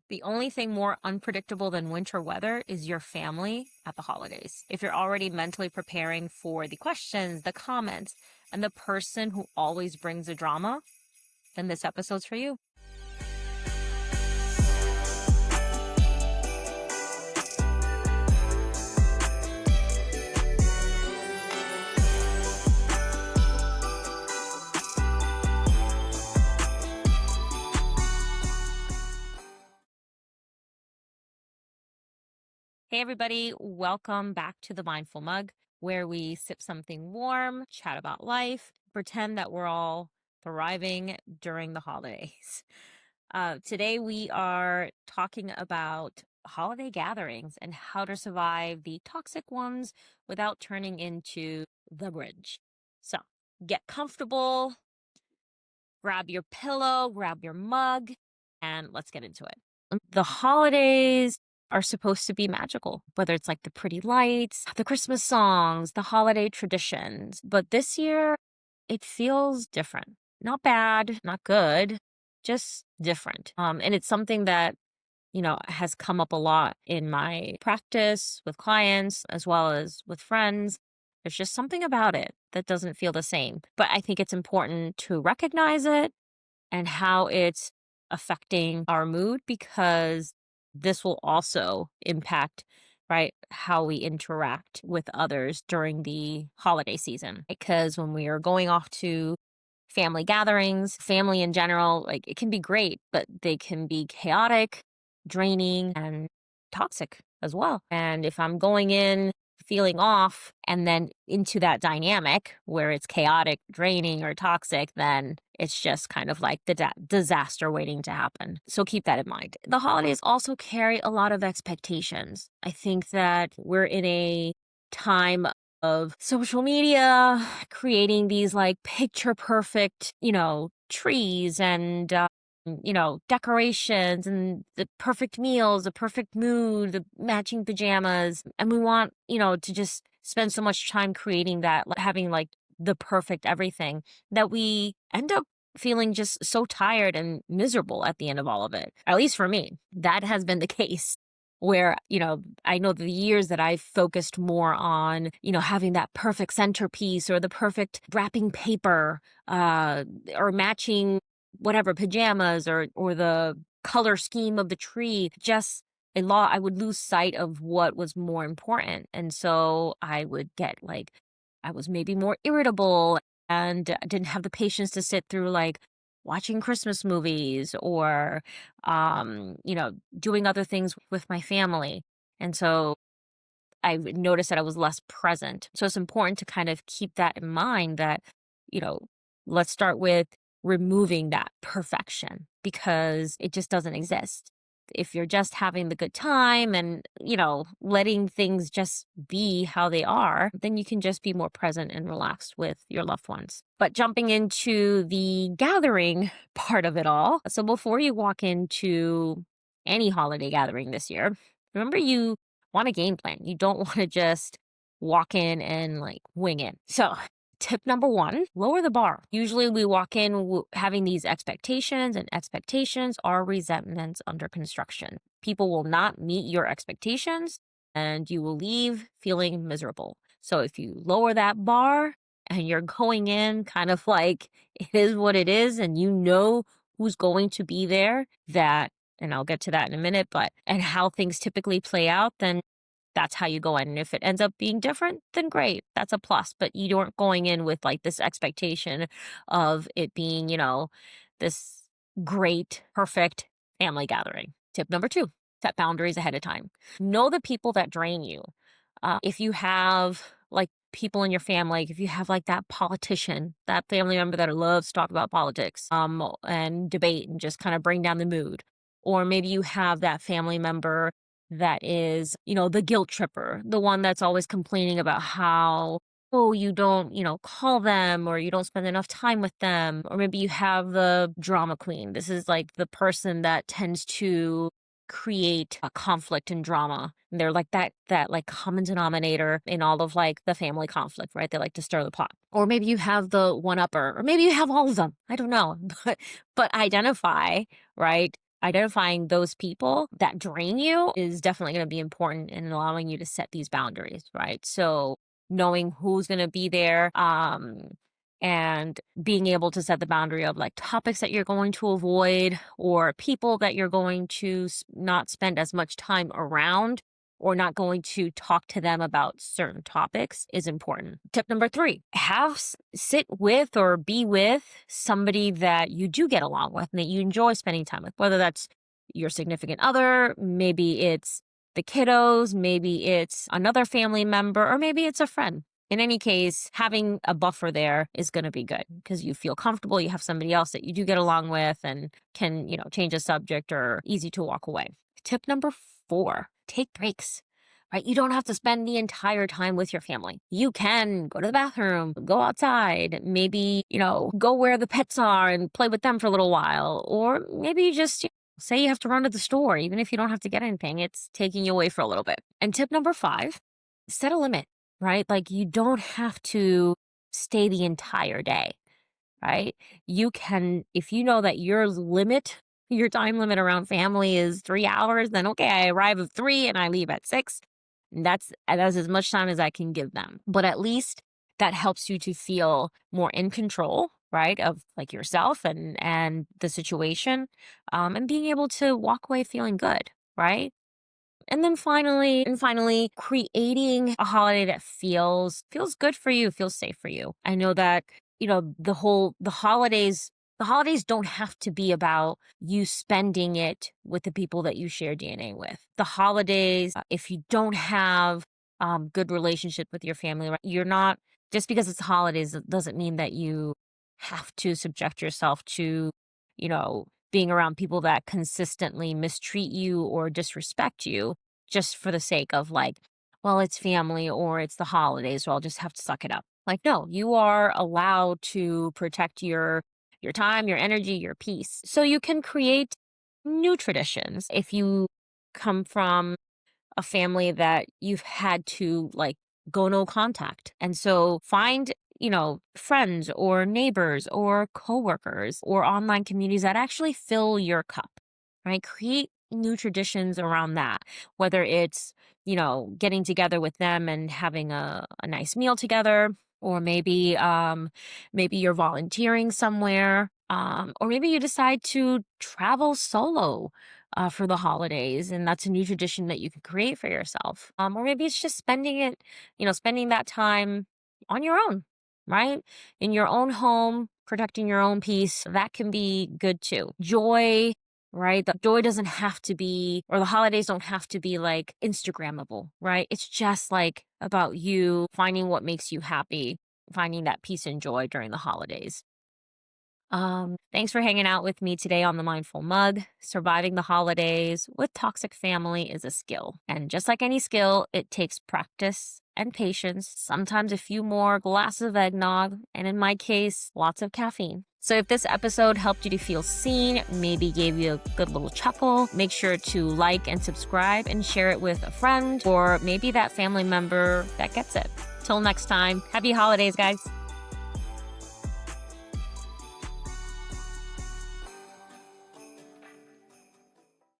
The only thing more unpredictable than winter weather is your family at the holidays. If you're already mentally preparing for the questions, the comments, and the person who always brings the drama, then this episode's for you. Hey, everybody, welcome back to the Mindful Mug, where we sip something warm, chat about life, pretend that we're all thriving during the holidays. Today, we are talking about holiday gatherings and how to survive the toxic ones without turning into the Grinch. So, get comfortable, grab your pillow, grab your mug, and let's get into it. The holidays are supposed to be magical, whether it's like the pretty lights, the Christmas songs, the holiday traditions. But this year, it feels different. Not bad, not good, just different. And it's something that, has come up a lot in my practice with clients as well as with friends. There's just something about it that doesn't feel the same. But I think it's important to recognize it and how it's affecting our mood, because this will also impact, right, how we interact with others during the holiday season. Because when we are going off to family gatherings, family in general, like it can be great, but they can be chaotic, draining, and toxic as well. And if I'm going in feeling off and then into that dynamic where it's chaotic, draining, or toxic, then it's just kind of like the disaster waiting to happen. So keep that in mind. The holidays also carry a lot of expectations. I think that we're in a time of social media creating these like picture perfect, trees and decorations and the perfect meals, the perfect mood, the matching pajamas. And we want, to just spend so much time creating that, having like the perfect everything, that we end up feeling just so tired and miserable at the end of all of it. At least for me, that has been the case. Where, I know the years that I've focused more on, having that perfect centerpiece or the perfect wrapping paper, or matching whatever pajamas or the color scheme of the tree, just a lot, I would lose sight of what was more important. And so I would get like, I was maybe more irritable and didn't have the patience to sit through like watching Christmas movies or, doing other things with my family. And so I noticed that I was less present. So it's important to kind of keep that in mind that, you know, let's start with removing that perfection, because it just doesn't exist. If you're just having the good time and, letting things just be how they are, then you can just be more present and relaxed with your loved ones. But jumping into the gathering part of it all. So before you walk into any holiday gathering this year, remember you want a game plan. You don't want to just walk in and like wing it. So tip number one, lower the bar. Usually we walk in having these expectations, and expectations are resentments under construction. People will not meet your expectations and you will leave feeling miserable. So if you lower that bar and you're going in kind of like it is what it is, and who's going to be there, and I'll get to that in a minute, and how things typically play out, then that's how you go in. And if it ends up being different, then great. That's a plus. But you aren't going in with like this expectation of it being, this great, perfect family gathering. Tip number two, set boundaries ahead of time. Know the people that drain you. If you have like people in your family, if you have like that politician, that family member that loves to talk about politics, and debate and just kind of bring down the mood. Or maybe you have that family member that is, the guilt tripper, the one that's always complaining about how, oh, you don't, call them, or you don't spend enough time with them. Or maybe you have the drama queen. This is like the person that tends to create a conflict and drama. And they're like that like common denominator in all of like the family conflict, right? They like to stir the pot. Or maybe you have the one upper, or maybe you have all of them. I don't know. But identify, right, identifying those people that drain you is definitely going to be important in allowing you to set these boundaries, right? So knowing who's going to be there, and being able to set the boundary of like topics that you're going to avoid or people that you're going to not spend as much time around or not going to talk to them about certain topics is important. Tip number 3, sit with or be with somebody that you do get along with and that you enjoy spending time with, whether that's your significant other, maybe it's the kiddos, maybe it's another family member, or maybe it's a friend. In any case, having a buffer there is going to be good because you feel comfortable. You have somebody else that you do get along with and can, change a subject or easy to walk away. Tip number 4, take breaks, right? You don't have to spend the entire time with your family. You can go to the bathroom, go outside, maybe, go where the pets are and play with them for a little while. Or maybe you just say you have to run to the store, even if you don't have to get anything, it's taking you away for a little bit. And tip number 5, set a limit, right? Like you don't have to stay the entire day, right? You can, if you know that your time limit around family is 3 hours, then okay, I arrive at 3 and I leave at 6. That's as much time as I can give them. But at least that helps you to feel more in control, right? Of like yourself and the situation, and being able to walk away feeling good, right? And then finally, creating a holiday that feels good for you, feels safe for you. I know that, the holidays don't have to be about you spending it with the people that you share DNA with. The holidays, if you don't have good relationship with your family, right, you're not, just because it's holidays, it doesn't mean that you have to subject yourself to, being around people that consistently mistreat you or disrespect you just for the sake of like, well, it's family or it's the holidays, so I'll just have to suck it up. Like, no, you are allowed to protect your time, your energy, your peace. So you can create new traditions. If you come from a family that you've had to like go no contact. And so find, friends or neighbors or coworkers or online communities that actually fill your cup, right? Create new traditions around that, whether it's, getting together with them and having a nice meal together, or maybe you're volunteering somewhere, or maybe you decide to travel solo for the holidays, and that's a new tradition that you can create for yourself. Or maybe it's just spending that time on your own, right? In your own home, protecting your own peace. That can be good too. Joy, right? The joy doesn't have to be, or the holidays don't have to be like Instagrammable, right? It's just like about you finding what makes you happy, finding that peace and joy during the holidays. Thanks for hanging out with me today on the Mindful Mug. Surviving the holidays with toxic family is a skill. And just like any skill, it takes practice and patience, sometimes a few more glasses of eggnog, and in my case, lots of caffeine. So if this episode helped you to feel seen, maybe gave you a good little chuckle, make sure to like and subscribe and share it with a friend or maybe that family member that gets it. Till next time, happy holidays, guys.